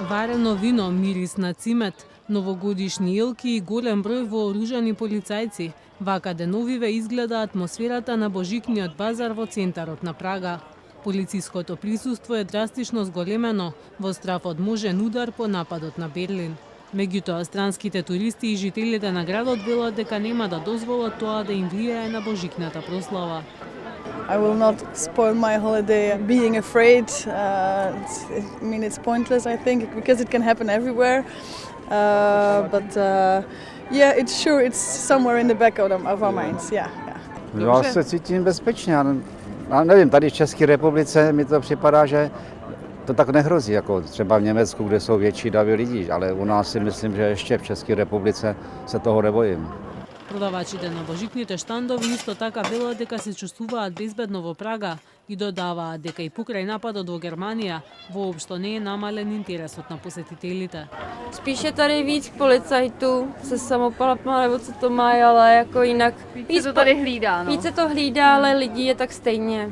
Варено вино, мирис на цимет, новогодишни елки и голем број вооружени полицајци. Вака деновиве изгледа атмосферата на Божикниот базар во центарот на Прага. Полициското присуство е драстично зголемено во страф од можен удар по нападот на Берлин. Меѓутоа, странските туристи и жителите на градот велат дека нема да дозволат тоа да им влијае на Божикната прослава. I will not spoil my holiday being afraid. It's pointless, I think, because it can happen everywhere. It's somewhere in the back of our minds. Yeah. Já se cítím bezpečně, ale nevím, tady v České republice mi to připadá, že to tak nehrozí, jako třeba v Německu, kde jsou větší davy lidí, ale u nás si myslím, že ještě v České republice se toho nebojím. Продавачите на божикните штандови исто така велат дека се чувствуваат безбедно во Прага и додаваат дека и покрај нападот во Германија воопшто не е намален интересот на посетителите. Spíše tady víc policajtů se samopalama, nebo co to mají, ale jako jinak víc se to tady hlídá, no. Víc se to hlídá, ale lidí je tak stejně.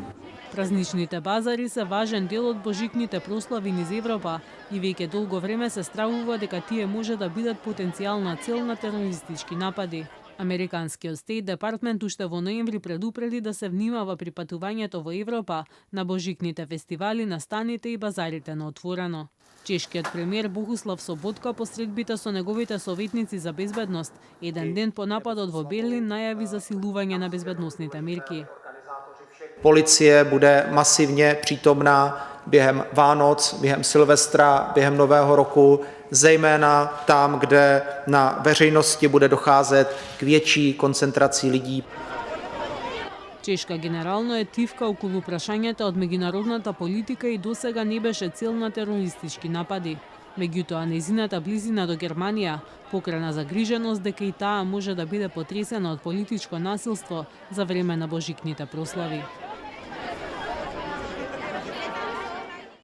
Празничните базари се важен дел од божикните прослави низ Европа и веќе долго време се стравува дека тие може да бидат потенцијална цел на терористички напади. Американскиот Стейт Департмент уште во ноември предупреди да се внимава при патувањето во Европа на божикните фестивали, настаните и базарите на отворено. Чешкиот премиер Богуслав Соботка по средбите со неговите советници за безбедност, еден ден по нападот во Берлин најави засилување на безбедносните мерки. Policie bude masivně přítomná během Vánoc, během Silvestra, během Nového roku, zejména tam, kde na veřejnosti bude docházet k větší koncentraci lidí. Чешка генерално е тивка околу прашањата од меѓународната политика и досега не беше цел на терористички напади. Меѓутоа, нејзината близина до Германија покрена загриженост дека и таа може да биде потресена од политичко насилство за време на божикните прослави.